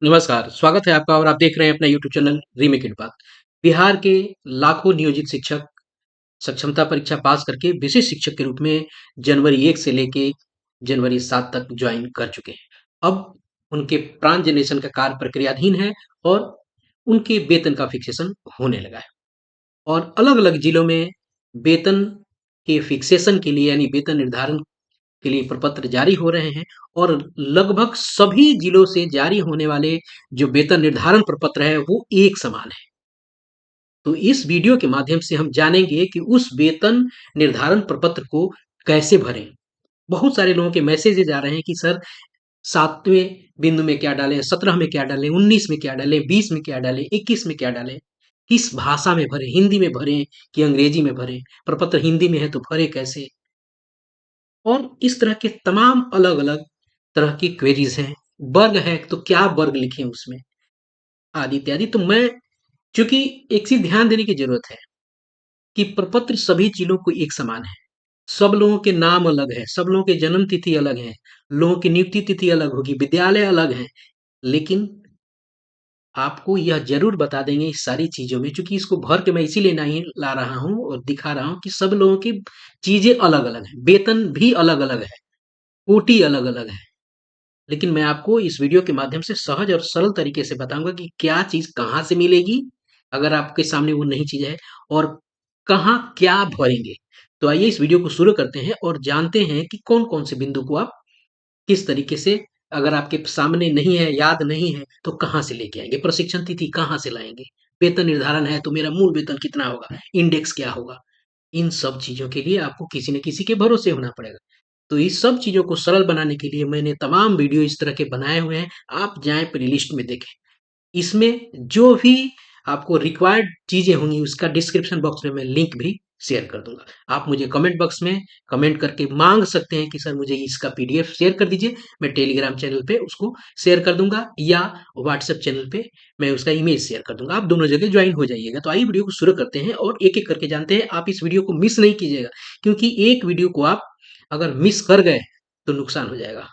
नमस्कार, स्वागत है आपका और आप देख रहे हैं अपना यूट्यूब चैनल रीमेक इट बात। बिहार के लाखों नियोजित शिक्षक सक्षमता परीक्षा पास करके विशेष शिक्षक के रूप में जनवरी 1 से लेके जनवरी 7 तक ज्वाइन कर चुके हैं। अब उनके प्राण जनरेशन का कार्य प्रक्रियाधीन है और उनके वेतन का फिक्सेशन होने लगा है। और अलग-अलग जिलों में वेतन के फिक्सेशन के लिए यानी वेतन निर्धारण के लिए प्रपत्र जारी हो रहे हैं और लगभग सभी जिलों से जारी होने वाले जो वेतन निर्धारण प्रपत्र है वो एक समान है। तो इस वीडियो के माध्यम से हम जानेंगे कि उस वेतन निर्धारण प्रपत्र को कैसे भरें। बहुत सारे लोगों के मैसेजेज आ रहे हैं कि सर 7वें बिंदु में क्या डालें, 17 में क्या डालें, 19 में क्या डालें, 20 में क्या डालें, 21 में क्या डालें, किस भाषा में भरें, हिंदी में भरें कि अंग्रेजी में भरें, प्रपत्र हिंदी में है तो भरें कैसे? और इस तरह के तमाम अलग-अलग तरह की क्वेरीज हैं। वर्ग है तो क्या वर्ग लिखें उसमें, आदि इत्यादि। तो मैं चूँकि एक चीज़ ध्यान देने की ज़रूरत है कि प्रपत्र सभी जिलों को एक समान है। सब लोगों के नाम अलग हैं, सब लोगों के जन्म तिथि अलग हैं, लोगों की नियुक्ति तिथि अलग होगी, विद्यालय अलग हैं। लेकिन आपको यह ज़रूर बता देंगे इस सारी चीज़ों में, चूँकि इसको भर के मैं इसीलिए नहीं ला रहा हूँ और दिखा रहा हूँ कि सब लोगों की चीज़ें अलग-अलग हैं, वेतन भी अलग-अलग है, कोटि अलग-अलग है। लेकिन मैं आपको इस वीडियो के माध्यम से सहज और सरल तरीके से बताऊँगा कि क्या चीज़ कहाँ से मिलेगी, अगर आपके सामने वो नई चीज़ है और कहाँ क्या भरेंगे। तो आइए इस वीडियो को शुरू करते हैं और जानते हैं कि कौन-कौन से बिंदु को आप किस तरीके से अगर आपके सामने नहीं है, याद नहीं है, तो कहाँ से लेके आएँगे? प्रशिक्षण तिथि कहाँ से लाएँगे? वेतन निर्धारण है तो मेरा मूल वेतन कितना होगा? इंडेक्स क्या होगा? इन सब चीज़ों के लिए आपको किसी न किसी के भरोसे होना पड़ेगा। तो इस सब चीज़ों को सरल बनाने के लिए मैंने तमाम वीडियो इस तरह के बनाए हुए हैं, आप जाएँ प्लेलिस्ट में देखें। इसमें जो भी आपको रिक्वायर्ड चीज़ें होंगी उसका डिस्क्रिप्शन बॉक्स में मैं लिंक भी शेयर कर दूँगा। आप मुझे कमेंट बॉक्स में कमेंट करके माँग सकते हैं कि सर मुझे इसका पीडीएफ शेयर कर दीजिए, मैं टेलीग्राम चैनल पे उसको शेयर कर दूँगा या व्हाट्सएप चैनल पे मैं उसका इमेज शेयर कर दूँगा। आप दोनों जगह जॉइन हो जाइएगा। तो आइए वीडियो को शुरू करते हैं और एक-एक करके जानते हैं। आप इस वीडियो को मिस नहीं कीजिएगा क्योंकि एक वीडियो को आप अगर मिस कर गए तो नुकसान हो जाएगा।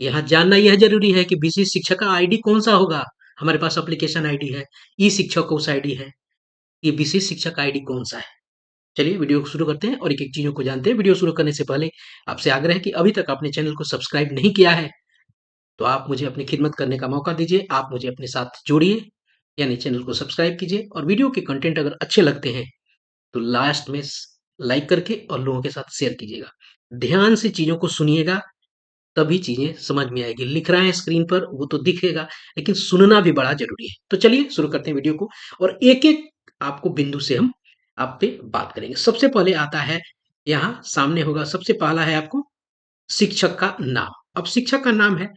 यहाँ जानना यह ज़रूरी है कि विशिष्ट शिक्षक का आईडी कौन-सा होगा? हमारे पास एप्लीकेशन आईडी है, ई-शिक्षक कोर्स आईडी है, ये विशिष्ट शिक्षक का आईडी कौन-सा है? चलिए वीडियो को शुरू करते हैं और एक-एक चीज़ों को जानते हैं। वीडियो शुरू करने से पहले आपसे आग्रह है कि अभी तक आपने चैनल को सब्सक्राइब नहीं किया है, तो आप मुझे अपनी खिदमत करने का मौका दीजिए। आप मुझे अपने साथ जोड़िए, यानी चैनल को सब्सक्राइब कीजिए और वीडियो के कंटेंट अगर अच्छे लगते हैं, तो लास्ट में लाइक करके और लोगों के साथ शेयर कीजिएगा। ध्यान से चीज़ों को सुनिएगा तभी चीज़ें समझ में आएगी। लिख रहा है स्क्रीन पर वो तो दिखेगा, लेकिन सुनना भी बड़ा ज़रूरी है। तो चलिए शुरू करते हैं वीडियो को और एक-एक आपको बिंदु से हम आप पे बात करेंगे। सबसे पहले आता है यहाँ सामने होगा सबसे पहला है आपको शिक्षक का नाम। अब शिक्षक का नाम है,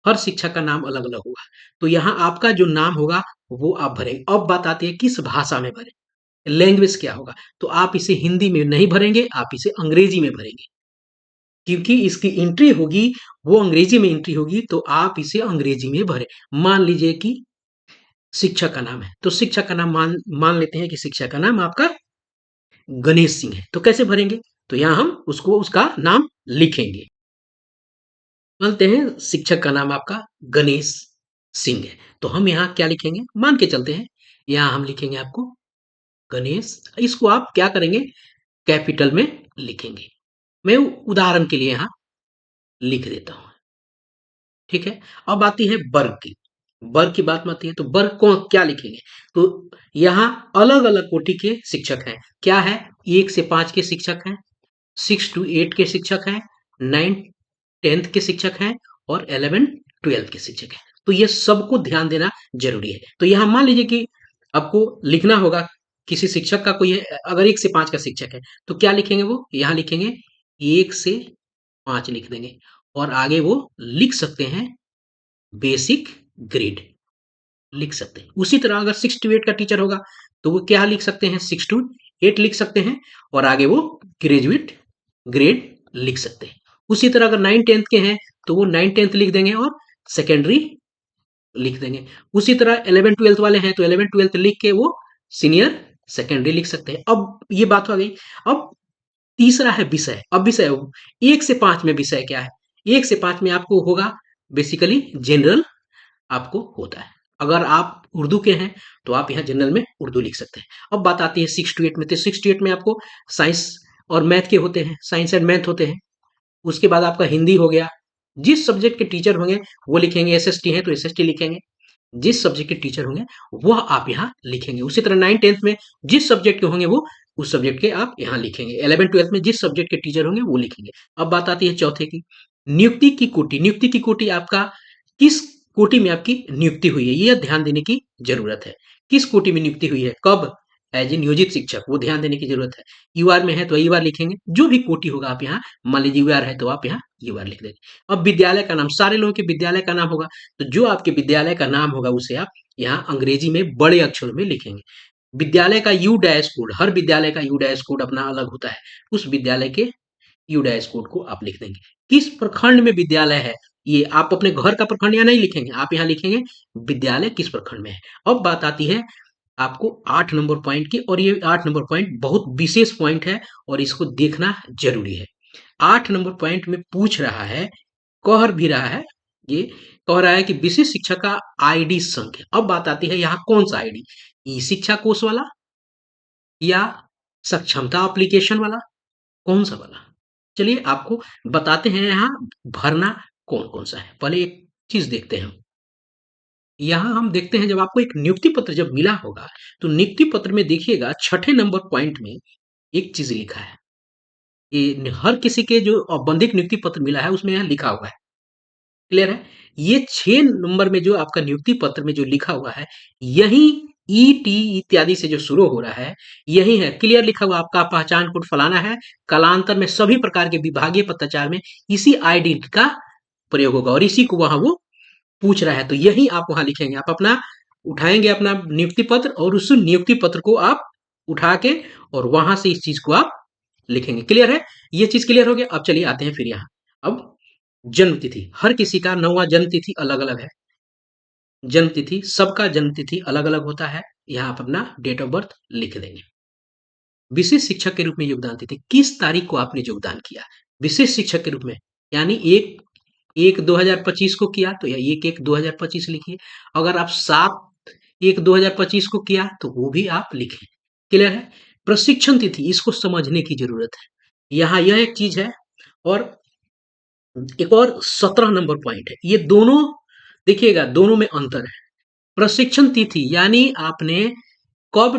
हर शिक्षक का नाम अलग-अलग होगा। तो यहाँ आपका जो नाम होगा वो आप भरेंगे। अब बात आती है किस भाषा में भरें, लैंग्वेज क्या होगा? तो आप इसे हिंदी में नहीं भरेंगे, आप इसे अंग्रेजी में भरेंगे। क्योंकि इसकी एंट्री होगी, वो अंग्रेजी में एंट्री होगी, तो आप इसे अंग्रेजी में भरें। मान लीजिए कि शिक्षक का नाम है, तो शिक्षक का नाम मान मान लेते हैं कि शिक्षक का नाम आपका गणेश सिंह है, तो कैसे भरेंगे? तो यहाँ हम उसको उसका नाम लिखेंगे। मानते हैं शिक्षक का नाम आपका गणेश सिंह है, तो हम यहाँ क्या लिखेंगे? मान के चलते हैं, यहाँ हम लिखेंगे आपको गणेश, इसको आप क्या करेंगे? कैपिटल में लिखेंगे। मैं उदाहरण के लिए यहाँ लिख देता हूँ। ठीक है? अब आती है वर्ग की। वर्ग की बात में आती है तो वर्ग को क्या लिखेंगे? तो यहाँ अलग-अलग कोटि के शिक्षक हैं। क्या है? 1 से 5 के शिक्षक हैं, 6 टू 8 के शिक्षक हैं, 9 10th के शिक्षक हैं और 11 12 के शिक्षक हैं। तो ये सबको ध्यान देना ज़रूरी है। तो यहाँ मान लीजिए कि आपको लिखना होगा किसी शिक्षक का कोई अगर 1 से 5 का शिक्षक है, तो क्या लिखेंगे वो? यहाँ लिखेंगे 1 से 5 लिख देंगे और आगे वो लिख सकते हैं बेसिक ग्रेड लिख सकते हैं। उसी तरह अगर 6 टू 8 का टीचर होगा, तो वो क्या लिख सकते हैं? 6 टू 8 लिख सकते हैं और आगे वो ग्रेजुएट ग्रेड लिख सकते हैं। उसी तरह अगर 9-10th के हैं, तो वो 9-10th लिख देंगे और सेकेंडरी लिख देंगे। उसी तरह 11-12th वाले हैं, तो 11-12th लिख के वो सीनियर सेकेंडरी लिख सकते हैं। अब ये बात हो गई। अब तीसरा है विषय। अब विषय 1 से 5 में विषय क्या है? 1 से 5 में आपको होगा बेसिकली जनरल आपको होता है। अगर आप उर्दू के हैं तो आप यहाँ जनरल में उर्दू लिख सकते हैं। अब बात आती है 6 टू 8 में, तो 6 टू 8 में आपको साइंस और मैथ के होते हैं, साइंस एंड मैथ होते हैं। उसके बाद आपका हिंदी हो गया। जिस सब्जेक्ट के टीचर होंगे वो लिखेंगे, एसएसटी है तो एसएसटी लिखेंगे। जिस सब्जेक्ट के टीचर होंगे वह आप यहाँ लिखेंगे। उसी तरह 9 10th में जिस सब्जेक्ट के होंगे वो उस सब्जेक्ट के आप यहाँ लिखेंगे। 11 12th में जिस सब्जेक्ट के टीचर होंगे वो लिखेंगे। अब बात आती है चौथे की, नियुक्ति की कोटि। नियुक्ति की कोटि आपका किस कोटि में आपकी नियुक्ति हुई है, यह ध्यान देने की जरूरत है। किस कोटि में नियुक्ति हुई है, कब, एज ए नियोजित शिक्षक, वो ध्यान देने की जरूरत है। यूआर में है तो यूआर लिखेंगे, जो भी कोटि होगा आप यहाँ, मान लीजिए यूआर है तो आप यहाँ यूआर लिख देंगे। अब विद्यालय का नाम, सारे लोगों के विद्यालय का नाम होगा, तो जो आपके विद्यालय का नाम होगा उसे आप यहाँ अंग्रेजी में बड़े अक्षरों में लिखेंगे। विद्यालय का यू डैश कोड, हर विद्यालय का यू डैश कोड अपना अलग होता है, उस विद्यालय के यू डैश कोड को आप लिख देंगे। किस प्रखंड में विद्यालय है, ये आप अपने घर का प्रखंड यहाँ नहीं लिखेंगे, आप यहाँ लिखेंगे विद्यालय किस प्रखंड में है। अब बात आती है आपको 8 नंबर पॉइंट की, और ये 8 नंबर पॉइंट बहुत विशेष पॉइंट है और इसको देखना जरूरी है। 8 नंबर पॉइंट में पूछ रहा है, कह भी रहा है, ये कह रहा है कि विशिष्ट शिक्षक का आईडी संख्या। अब बात आती है यहाँ कौन सा आईडी, ई शिक्षा कोष वाला या सक्षमता एप्लीकेशन वाला, कौन सा वाला। चलिए आपको बताते हैं यहाँ भरना कौन कौन सा है। पहले एक चीज देखते हैं, यहाँ हम देखते हैं जब आपको एक नियुक्ति पत्र जब मिला होगा तो नियुक्ति पत्र में देखिएगा छठे नंबर पॉइंट में एक चीज लिखा है, ये हर किसी के जो औपबंधिक नियुक्ति पत्र मिला है उसमें यहाँ लिखा हुआ है, क्लियर है। ये 6 नंबर में जो आपका नियुक्ति पत्र में जो लिखा हुआ है, यही ईटी इत्यादि से जो शुरू हो रहा है, यही है, क्लियर लिखा हुआ आपका पहचान कोड फलाना है। कालांतर में सभी प्रकार के विभागीय पत्राचार में इसी आईडी का प्रयोग होगा और इसी को वहां वो पूछ रहा है, तो यही आप वहां लिखेंगे। आप अपना उठाएंगे अपना नियुक्ति पत्र और उस नियुक्ति पत्र को आप उठा के और वहां से इस चीज को आप लिखेंगे, क्लियर है। ये चीज क्लियर हो गया। अब चलिए आते हैं फिर यहाँ, अब जन्म तिथि, हर किसी का नौवा जन्म तिथि अलग अलग है। जन्म तिथि, सबका जन्म तिथि अलग अलग होता है, यहाँ आप अपना डेट ऑफ बर्थ लिख देंगे। विशेष शिक्षक के रूप में योगदान तिथि, किस तारीख को आपने योगदान किया विशेष शिक्षक के रूप में, यानी 1/1/2025 को किया तो या 1/1/2025 लिखिए। अगर आप 7/1/2025 को किया तो वो भी आप लिखें, क्लियर है। प्रशिक्षण तिथि, इसको समझने की जरूरत है, यहाँ यह एक चीज है। और एक और 17 नंबर पॉइंट है, ये दोनों देखिएगा, दोनों में अंतर है। प्रशिक्षण तिथि यानी आपने कब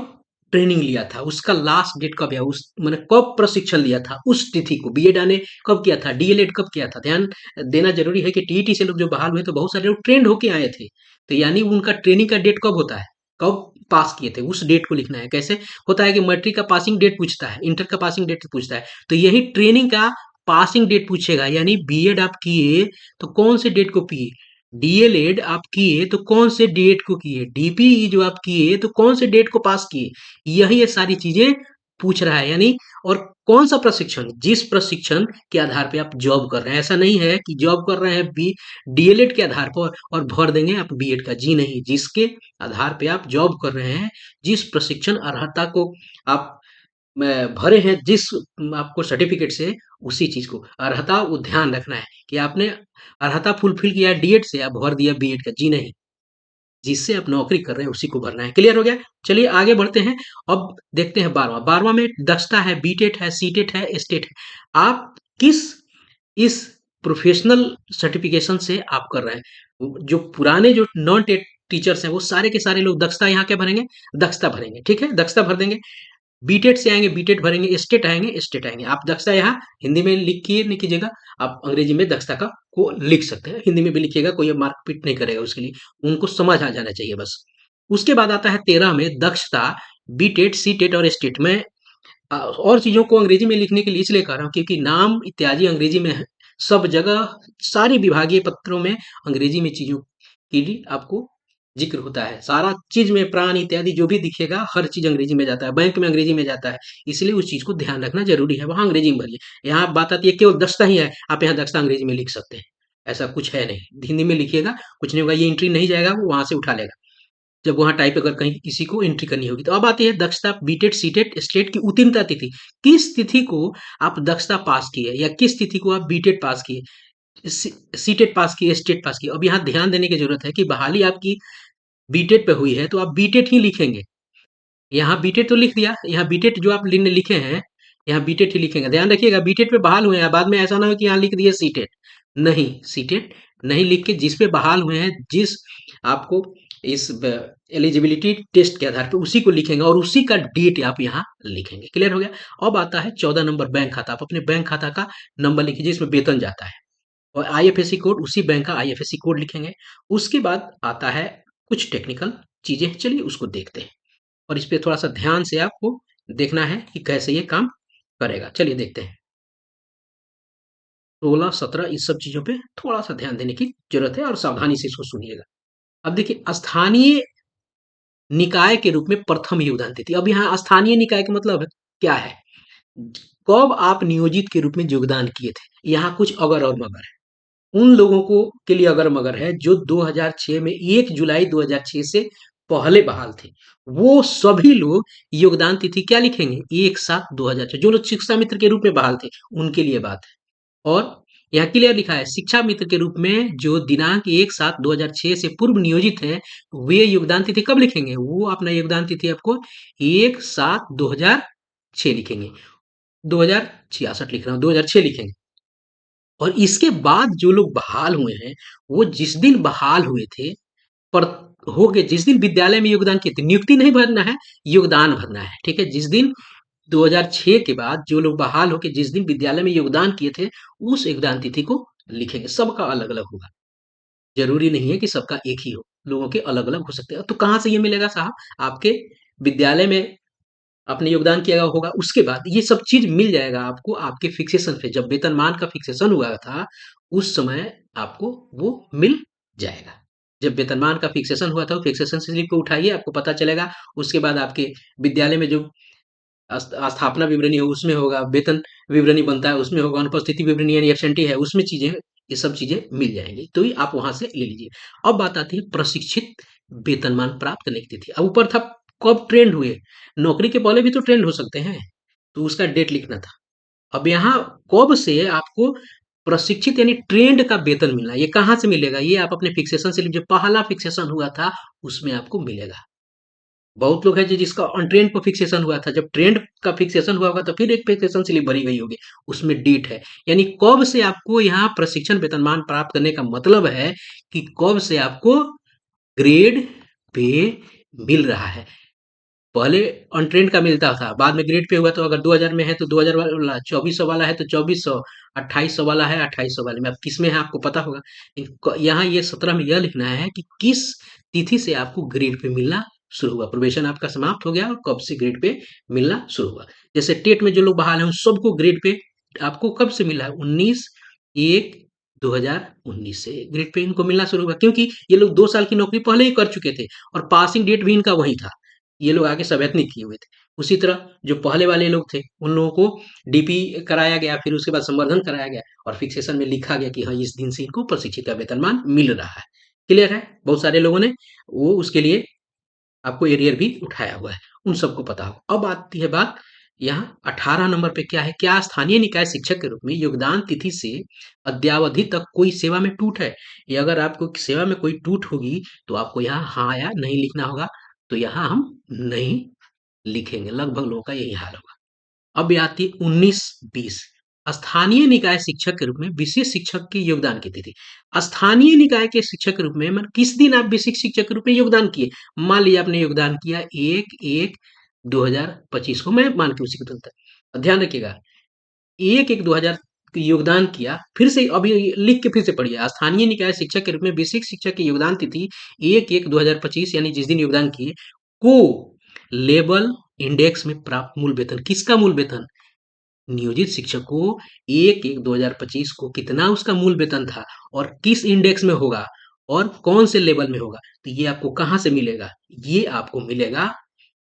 ट्रेनिंग लिया था, उसका लास्ट डेट कब है, उस मैंने कब प्रशिक्षण लिया था उस तिथि को। बीएड आने कब किया था, डीएलएड कब किया था। ध्यान देना जरूरी है कि टीईटी से लोग जो बहाल हुए तो बहुत सारे लोग ट्रेंड होके आए थे, तो यानी उनका ट्रेनिंग का डेट कब होता है, कब पास किए थे, उस डेट को लिखना है। कैसे होता है कि मैट्रिक का पासिंग डेट पूछता है, इंटर का पासिंग डेट पूछता है, तो यही ट्रेनिंग का पासिंग डेट पूछेगा। यानी बीएड आप किए तो कौन से डेट को किए, डीएलएड आप किए तो कौन से डेट को किए, डीपीई जो आप किए तो कौन से डेट को पास किए, यही ये सारी चीजें पूछ रहा है। यानी और कौन सा प्रशिक्षण, जिस प्रशिक्षण के आधार पे आप जॉब कर रहे हैं। ऐसा नहीं है कि जॉब कर रहे हैं बी डीएलएड के आधार पर और भर देंगे आप बीएड का, जी नहीं। जिसके आधार पे आप जॉब कर रहे हैं, जिस प्रशिक्षण अर्हता को आप भरे हैं, जिस आपको सर्टिफिकेट से, उसी चीज को अर्हता वो ध्यान रखना है कि आपने अर्हता फुलफिल किया डीएड से, आप भर दिया बीएड का, जी नहीं। जिससे आप नौकरी कर रहे हैं उसी को भरना है, क्लियर हो गया। चलिए आगे बढ़ते हैं। अब देखते हैं 12वां। 12वां में दक्षता है, बीटेट है, सीटेट है, एस्टेट है। आप किस इस प्रोफेशनल सर्टिफिकेशन से आप कर रहे हैं। जो पुराने जो नॉन टेट टीचर्स हैं वो सारे के सारे लोग दक्षता यहाँ क्या भरेंगे, दक्षता भरेंगे, ठीक है, दक्षता भर देंगे। बीटेट से आएंगे बीटेट भरेंगे, स्टेट आएंगे स्टेट आएंगे। आप दक्षता यहाँ हिंदी में लिखिए, नहीं कीजिएगा, आप अंग्रेजी में दक्षता का को लिख सकते हैं, हिंदी में भी लिखिएगा, कोई मारपीट नहीं करेगा उसके लिए, उनको समझ आ जाना चाहिए बस। उसके बाद आता है 13 में दक्षता, बीटेट, सीटेट और स्टेट में। और चीजों को अंग्रेजी में लिखने के लिए इसलिए कह रहा हूँ क्योंकि नाम इत्यादि अंग्रेजी में है, सब जगह सारी विभागीय पत्रों में अंग्रेजी में चीजों की भी आपको जिक्र होता है। सारा चीज में प्राण इत्यादि जो भी दिखेगा हर चीज अंग्रेजी में जाता है, बैंक में अंग्रेजी में जाता है, इसलिए उस चीज को ध्यान रखना जरूरी है, वहां अंग्रेजी में भरिए। यहाँ बात आती है केवल दस्ता ही है, आप यहाँ दस्ता अंग्रेजी में लिख सकते हैं, ऐसा कुछ है नहीं। हिंदी में लिखिएगा कुछ नहीं होगा, ये एंट्री नहीं जाएगा, वो वहां से उठा लेगा जब वहां टाइप अगर कहीं किसी को एंट्री करनी होगी। तो अब आती है दक्षता, बीटेट, सीटेट, स्टेट की उत्तीर्णता तिथि। किस तिथि को आप दक्षता पास किए या किस तिथि को आप बीटेट पास किए, सीटेट पास की, स्टेट पास की। अब यहाँ ध्यान देने की जरूरत है कि बहाली आपकी बीटेट पे हुई है तो आप बीटेट ही लिखेंगे। यहाँ बीटेट तो लिख दिया, यहाँ बीटेट जो आप लिखे हैं, यहाँ बीटेट ही लिखेंगे। ध्यान रखिएगा बीटेट पे बहाल हुए हैं, बाद में ऐसा ना हो कि यहाँ लिख दिए सीटेट। नहीं, सीटेट नहीं लिख के जिस पे बहाल हुए हैं, जिस आपको इस एलिजिबिलिटी टेस्ट के आधार पे उसी को लिखेंगे और उसी का डेट आप यहाँ लिखेंगे। क्लियर हो गया। अब आता है 14 नंबर बैंक खाता। आप अपने बैंक खाता का नंबर लिखिए जिसमें वेतन जाता है, और आईएफएससी कोड, उसी बैंक का आईएफएससी कोड लिखेंगे। उसके बाद आता है कुछ टेक्निकल चीजें, चलिए उसको देखते हैं। और इस पे थोड़ा-सा ध्यान से आपको देखना है कि कैसे ये काम करेगा। चलिए देखते हैं। 16, 17 इस सब चीज़ों पे थोड़ा-सा ध्यान देने की ज़रूरत है और सावधानी से इसको सुनिएगा। अब देखिए स्थानीय निकाय के रूप में प्रथम योगदान तिथि। अब यहाँ स्थानीय निकाय का मतलब है क्या है? कब आप नियोजित के रूप में योगदान किए थे? यहाँ कुछ अगर और मगर है। उन लोगों को के लिए अगर मगर है जो 2006 में 1 जुलाई 2006 से पहले बहाल थे। वो सभी लोग योगदान तिथि क्या लिखेंगे? 1/7/2006। जो लोग शिक्षा मित्र के रूप में बहाल थे, उनके लिए बात है। और यहाँ क्लियर लिखा है शिक्षा मित्र के रूप में जो दिनांक 1/7/2006 से पूर्व नियोजित हैं, वे योगदान तिथि कब लिखेंगे? वो अपना योगदान तिथि आपको 1/7/2006 लिखेंगे। 2066 लिख रहा हूँ, 2006 लिखेंगे। और इसके बाद जो लोग बहाल हुए हैं, वो जिस दिन बहाल हुए थे, पर हो गए जिस दिन विद्यालय में योगदान किए थे, नियुक्ति नहीं भरना है, योगदान भरना है। ठीक है, जिस दिन 2006 के बाद जो लोग बहाल होके जिस दिन विद्यालय में योगदान किए थे, उस योगदान तिथि को लिखेंगे। सबका अलग अलग होगा, जरूरी नहीं है कि सबका एक ही हो, लोगों के अलग अलग हो सकते हैं। तो कहाँ से ये मिलेगा साहब? आपके विद्यालय में आपने योगदान किया होगा, उसके बाद ये सब चीज मिल जाएगा आपको आपके फिक्सेशन पे। जब वेतनमान का फिक्सेशन हुआ था, उस समय आपको वो मिल जाएगा। जब वेतनमान का फिक्सेशन हुआ था, फिक्सेशन स्लिप को उठाइए, आपको पता चलेगा। उसके बाद आपके विद्यालय में जो स्थापना विवरणी हो उसमें होगा, वेतन विवरणी बनता है उसमें होगा, अनुपस्थिति विवरणी यानी एब्सेंटी है उसमें चीजें, ये सब चीजें मिल जाएंगी। तो ये आप वहां से ले लीजिए। अब बात आती है प्रशिक्षित वेतनमान प्राप्त करने की तिथि। अब ऊपर था कब ट्रेंड हुए, नौकरी के पहले भी तो ट्रेंड हो सकते हैं, तो उसका डेट लिखना था। अब यहाँ कब से आपको प्रशिक्षित यानी ट्रेंड का वेतन मिलना, ये कहाँ से मिलेगा? ये आप अपने फिक्सेशन स्लिप जो पहला फिक्सेशन हुआ था उसमें आपको मिलेगा। बहुत लोग हैं जिसका ऑन ट्रेंड पर फिक्सेशन हुआ था, जब ट्रेंड का फिक्सेशन हुआ होगा तो फिर एक फिक्सेशन स्लिप भरी गई होगी, उसमें डेट है। यानी कब से आपको यहाँ प्रशिक्षण वेतनमान प्राप्त करने का मतलब है कि कब से आपको ग्रेड पे मिल रहा है। पहले ऑन ट्रेंड का मिलता था, बाद में ग्रेड पे हुआ, तो अगर 2000 में है तो 2000 वाला, 2400 वाला है तो 2400, 2800 वाला है 2800 वाले में। अब किस में है आपको पता होगा। यहाँ ये 17 में यह लिखना है कि किस तिथि से आपको ग्रेड पे मिलना शुरू हुआ, प्रोबेशन आपका समाप्त हो गया और कब से ग्रेड पे मिलना शुरू हुआ। जैसे टेट में जो लोग बहाल हैं उन सबको ग्रेड पे आपको कब से मिला है? 19/1/2019 से ग्रेड पे इनको मिलना शुरू हुआ, क्योंकि ये लोग 2 साल की नौकरी पहले ही कर चुके थे और पासिंग डेट भी इनका वही था। ये लोग आगे सवैतनिक किए हुए थे। उसी तरह जो पहले वाले लोग थे उन लोगों को डीपी कराया गया, फिर उसके बाद संवर्धन कराया गया और फिक्सेशन में लिखा गया कि हाँ इस दिन से इनको प्रशिक्षित का वेतनमान मिल रहा है। क्लियर है? बहुत सारे लोगों ने वो उसके लिए आपको एरियर भी उठाया हुआ है, उन सबको पता हो। अब आती है बात यहाँ 18 नंबर पे क्या है? क्या स्थानीय निकाय शिक्षक के रूप में योगदान तिथि से अद्यावधि तक कोई सेवा में टूट है? या अगर आपको सेवा में कोई टूट होगी तो आपको यहाँ हाँ या नहीं लिखना होगा। तो यहाँ हम नहीं लिखेंगे, लगभग लोगों का यही हाल होगा। अब ये आती है 19-20 स्थानीय निकाय शिक्षक के रूप में विशेष शिक्षक की योगदान की तिथि। स्थानीय निकाय के शिक्षक के रूप में मतलब किस दिन आप विशेष शिक्षक के रूप में योगदान किए? मान लीजिए आपने योगदान किया 1/1/2025 को, मैं मान के उसी को चलता है। ध्यान रखिएगा 1/1/2000 योगदान किया, फिर से अभी लिख के फिर से पढ़िए। स्थानीय निकाय शिक्षक के रूप में विशेष शिक्षक की योगदान तिथि 1/1/2025 यानी जिस दिन योगदान किए को लेबल इंडेक्स में प्राप्त मूल वेतन। किसका मूल वेतन? नियोजित शिक्षक को 1/1/2025 को कितना उसका मूल वेतन था और किस इंडेक्स में होगा और कौन से लेवल में होगा, तो ये आपको कहाँ से मिलेगा? ये आपको मिलेगा,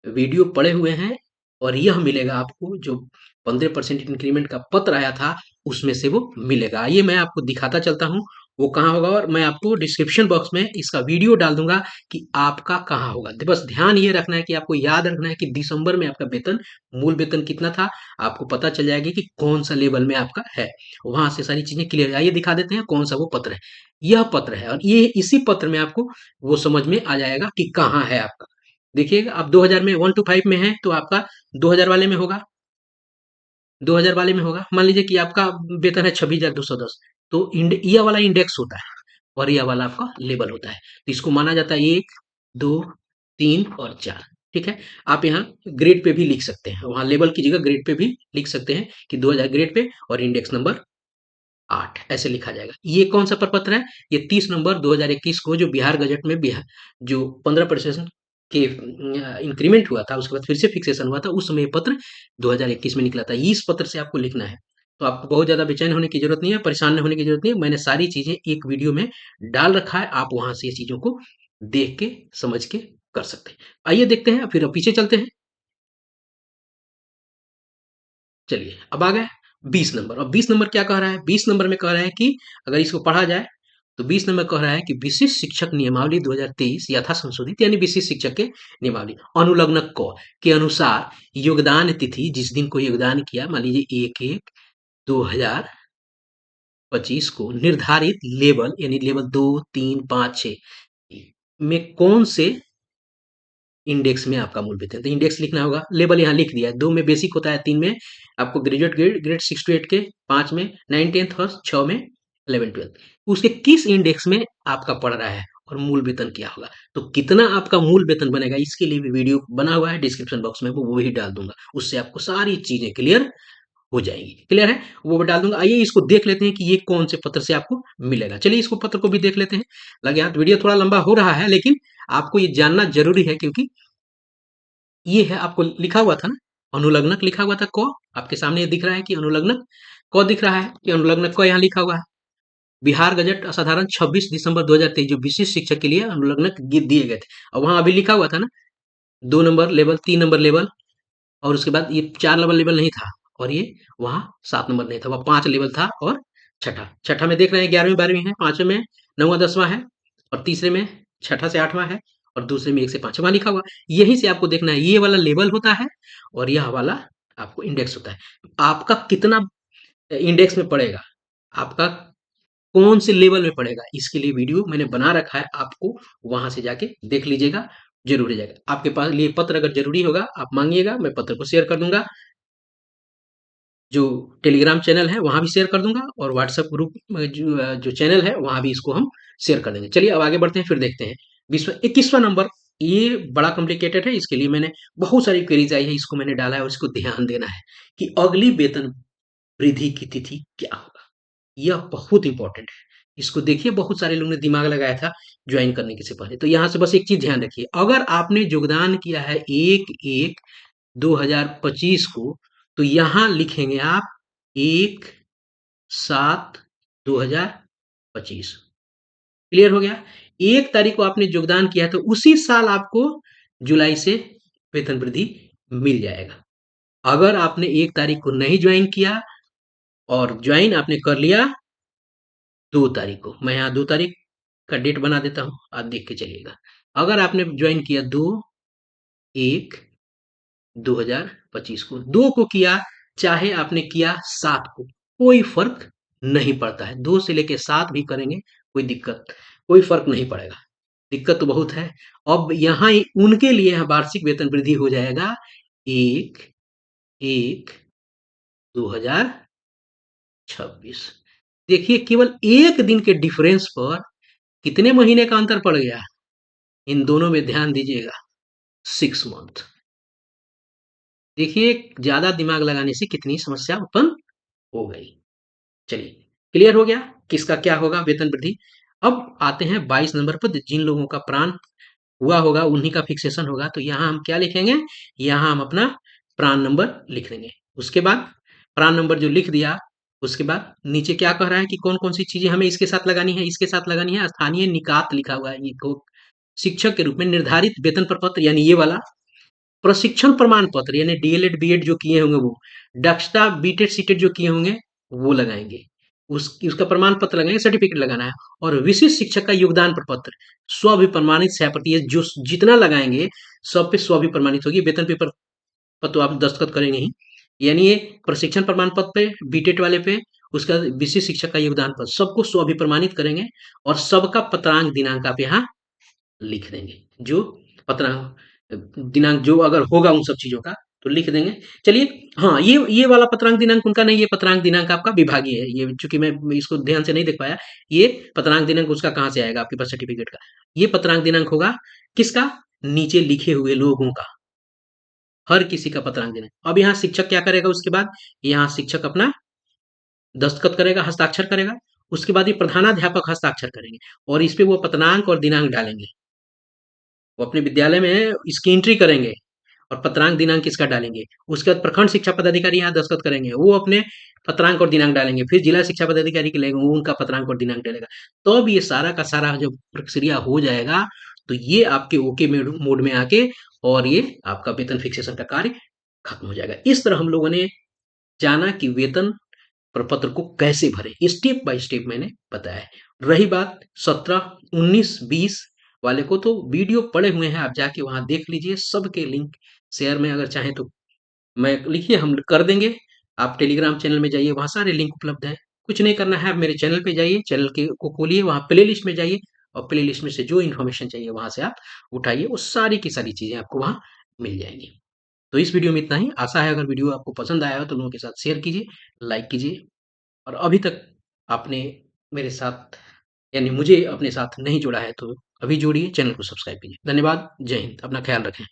वीडियो पड़े हुए हैं, और यह मिलेगा आपको जो 15% इंक्रीमेंट का पत्र आया था उसमें से वो मिलेगा। आइए मैं आपको दिखाता चलता हूँ वो कहाँ होगा, और मैं आपको डिस्क्रिप्शन बॉक्स में इसका वीडियो डाल दूंगा कि आपका कहाँ होगा। बस ध्यान ये रखना है कि आपको याद रखना है कि दिसंबर में आपका वेतन, मूल वेतन कितना था, आपको पता चल जाएगा कि कौन सा लेवल में आपका है। वहां से सारी चीजें क्लियर। आइए दिखा देते हैं कौन सा वो पत्र है। यह पत्र है, और ये इसी पत्र में आपको वो समझ में आ जाएगा कि कहाँ है आपका। देखिएगा, आप 2000 में 1 to 5 में है, तो आपका 2000 वाले में होगा, 2000 वाले में होगा। मान लीजिए कि आपका वेतन है 26,210, तो यह वाला इंडेक्स होता है और यह वाला आपका लेवल होता है। तो इसको माना जाता है 1, 2, 3 और 4। ठीक है। आप यहाँ ग्रेड पे भी लिख सकते हैं, वहां लेवल की जगह ग्रेड पे भी लिख सकते हैं कि 2000 ग्रेड पे और इंडेक्स नंबर 8 ऐसे लिखा जाएगा। ये कौन सा प्रपत्र है? ये 30 नवंबर 2021 को जो बिहार गजट में बिहार जो 15% के इंक्रीमेंट हुआ था, उसके बाद फिर से फिक्सेशन हुआ था, उस समय ये पत्र 2021 में निकला था। इस पत्र से आपको लिखना है। तो आपको बहुत ज्यादा बेचैन होने की जरूरत नहीं है, परेशान होने की जरूरत नहीं है। मैंने सारी चीजें एक वीडियो में डाल रखा है, आप वहां से ये चीजों को देख के समझ के कर सकते हैं। आइए देखते हैं, फिर पीछे चलते हैं। चलिए, अब आ गए 20 नंबर। और 20 नंबर क्या कह रहा है? 20 नंबर में कह रहा है कि अगर इसको पढ़ा जाए तो 20 नंबर कह रहा है कि विशिष्ट शिक्षक नियमावली 2023 यथा संशोधित, यानी विशिष्ट शिक्षक के नियमावली अनुलग्न क के अनुसार योगदान तिथि, जिस दिन को योगदान किया, मान लीजिए 1/1/2025 को निर्धारित लेवल, यानी लेवल 2, 3, 5, 6 में कौन से इंडेक्स में आपका मूल वेतन, तो इंडेक्स लिखना होगा। लेवल यहाँ लिख दिया है। 2 में बेसिक होता है, 3 में आपको ग्रेजुएट ग्रेड, ग्रेड 6 to 8 के, 5 में 9, 10th और 6 में 11, 12। उसके किस इंडेक्स में आपका पड़ रहा है और मूल वेतन क्या होगा। तो कितना आपका मूल वेतन बनेगा, इसके लिए भी वीडियो बना हुआ है डिस्क्रिप्शन बॉक्स में, वो भी डाल दूंगा। उससे आपको सारी चीजें क्लियर हो जाएगी। क्लियर है, वो भी डाल दूंगा। आइए इसको देख लेते हैं कि ये कौन से पत्र से आपको मिलेगा। चलिए इसको पत्र को भी देख लेते हैं। लगे हाथ, वीडियो थोड़ा लंबा हो रहा है, लेकिन आपको ये जानना जरूरी है, क्योंकि ये है, आपको लिखा हुआ था ना, अनुलग्नक लिखा हुआ था क, आपके सामने ये दिख रहा है कि अनुलग्नक क दिख रहा है कि अनुलग्नक क यहाँ लिखा हुआ है। बिहार गजट असाधारण 26 दिसंबर 2023 जो विशिष्ट शिक्षक के लिए अनुलग्नक दिए गए थे, और वहां अभी लिखा हुआ था ना, 2 नंबर लेवल, 3 नंबर लेवल, और उसके बाद ये 4 नंबर लेवल नहीं था, और ये वहां 7 नंबर नहीं था, वह 5 लेवल था। और छठा छठा में देख रहे हैं 11वीं 12वीं है, 5वें में 9वां 10वां है, और तीसरे में छठा से 8वां है, और दूसरे में 1 से 5 वहां लिखा हुआ। यहीं से आपको देखना है, ये वाला लेवल होता है और यह वाला आपको इंडेक्स होता है। आपका कितना इंडेक्स में पड़ेगा, आपका कौन से लेवल में पड़ेगा, इसके लिए वीडियो मैंने बना रखा है, आपको वहां से जाके देख लीजिएगा, जरूर हो जाएगा। आपके पास लिए पत्र अगर जरूरी होगा, आप मांगिएगा, मैं पत्र को शेयर कर दूंगा। जो टेलीग्राम चैनल है वहां भी शेयर कर दूंगा, और व्हाट्सएप ग्रुप जो चैनल है वहां भी इसको हम शेयर कर देंगे। चलिए अब आगे बढ़ते हैं, फिर देखते हैं। विश्व 21वां नंबर, ये बड़ा कॉम्प्लिकेटेड है, इसके लिए मैंने बहुत सारी क्वेरीज आई है, इसको मैंने डाला है, और इसको ध्यान देना है कि अगली वेतन वृद्धि की तिथि क्या होगा। यह बहुत इंपॉर्टेंट है। इसको देखिए, बहुत सारे लोगों ने दिमाग लगाया था ज्वाइन करने के से पहले। तो यहाँ से बस एक चीज ध्यान रखिए, अगर आपने योगदान किया है 1/1/2025 को, तो यहाँ लिखेंगे आप 1/7/2025। क्लियर हो गया। 1 तारीख को आपने योगदान किया है, तो उसी साल आपको जुलाई से वेतन वृद्धि मिल जाएगा। अगर आपने 1 तारीख को नहीं ज्वाइन किया और ज्वाइन आपने कर लिया 2 तारीख को, मैं यहाँ 2 तारीख का डेट बना देता हूँ, आप देख के चलिएगा। अगर आपने ज्वाइन किया 2/1/2025 को, 2 को किया, चाहे आपने किया 7 को, कोई फर्क नहीं पड़ता है। 2 से लेके 7 भी करेंगे, कोई फर्क नहीं पड़ेगा। दिक्कत तो बहुत है। अब यहाँ उनके लिए यहाँ वार्षिक वेतन वृद्धि हो जाएगा 1/1/2026। देखिए, केवल एक दिन के डिफरेंस पर कितने महीने का अंतर पड़ गया, इन दोनों में ध्यान दीजिएगा, 6 मंथ। देखिए, ज्यादा दिमाग लगाने से कितनी समस्या उत्पन्न हो गई। चलिए, क्लियर हो गया किसका क्या होगा वेतन वृद्धि। अब आते हैं 22 नंबर पर, जिन लोगों का प्राण हुआ होगा उन्हीं का फिक्सेशन होगा। तो यहाँ हम क्या लिखेंगे, यहाँ हम अपना प्राण नंबर लिख देंगे। उसके बाद प्राण नंबर जो लिख दिया, उसके बाद नीचे क्या कह रहा है कि कौन कौन सी चीजें हमें इसके साथ लगानी है, इसके साथ लगानी है स्थानीय निकात लिखा हुआ है, ये शिक्षक के रूप में निर्धारित वेतन प्रपत्र, यानी ये वाला प्रशिक्षण प्रमाण पत्र, यानी डीएलएड बीएड जो किए होंगे वो, दक्षता बीटेड सीटेड जो किए होंगे वो लगाएंगे। उसका प्रमाण पत्र लगाएंगे, सर्टिफिकेट लगाना है। और विशिष्ट शिक्षक का योगदान प्रपत्र स्वभिप्रमाणित सभापति, जो जितना लगाएंगे सब पे स्वभिप्रमाणित होगी। वेतन पेपर पर तो आप दस्तखत करेंगे ही, यानी ये प्रशिक्षण प्रमाण पत्र पे, बीटेट वाले पे, उसका विशिष्ट शिक्षक का योगदान पत्र, सबको स्वभिप्रमाणित करेंगे। और सबका पत्रांक दिनांक आप यहाँ लिख देंगे, जो पत्रांक दिनांक जो अगर होगा उन सब चीजों का तो लिख देंगे। चलिए, हाँ, ये वाला पत्रांक दिनांक उनका नहीं, ये पत्रांक दिनांक आपका विभागीय है। ये चूंकि मैं इसको ध्यान से नहीं देख पाया, ये पत्रांक दिनांक उसका कहाँ से आएगा आपके पास सर्टिफिकेट का। ये पत्रांक दिनांक होगा किसका, नीचे लिखे हुए लोगों का, हर किसी का पत्रांक दिनांक। अब यहाँ शिक्षक क्या करेगा, उसके बाद यहाँ शिक्षक अपना दस्तखत करेगा, हस्ताक्षर करेगा। उसके बाद ये प्रधानाध्यापक हस्ताक्षर करेंगे और इस पे वो पत्रांक और दिनांक डालेंगे। वो अपने विद्यालय में इसकी एंट्री करेंगे और पत्रांक दिनांक किसका डालेंगे। उसके बाद प्रखंड शिक्षा पदाधिकारी यहाँ दस्तखत करेंगे, वो अपने पत्रांक और दिनांक डालेंगे। फिर जिला शिक्षा पदाधिकारी के लेंगे, वो उनका पत्रांक और दिनांक डालेगा। तो अब ये सारा का सारा जब प्रक्रिया हो जाएगा तो ये आपके ओके मोड में आके और ये आपका वेतन फिक्सेशन का कार्य खत्म हो जाएगा। इस तरह हम लोगों ने जाना कि वेतन प्रपत्र को कैसे भरें, स्टेप बाय स्टेप मैंने बताया है। रही बात 17, 19, 20 वाले को, तो वीडियो पड़े हुए हैं, आप जाके वहां देख लीजिए। सबके लिंक शेयर में अगर चाहें तो मैं लिखिए, हम कर देंगे। आप टेलीग्राम चैनल में जाइए, वहां सारे लिंक उपलब्ध है। कुछ नहीं करना है, आप मेरे चैनल पे जाइए, चैनल के को खोलिए, वहां प्ले लिस्ट में जाइए और प्ले लिस्ट में से जो इन्फॉर्मेशन चाहिए वहां से आप उठाइए, वो सारी की सारी चीजें आपको वहां मिल जाएंगी। तो इस वीडियो में इतना ही। आशा है अगर वीडियो आपको पसंद आया हो तो लोगों के साथ शेयर कीजिए, लाइक कीजिए। और अभी तक आपने मेरे साथ, यानी मुझे अपने साथ नहीं जोड़ा है तो अभी जोड़िए, चैनल को सब्सक्राइब कीजिए। धन्यवाद, जय हिंद, अपना ख्याल रखें।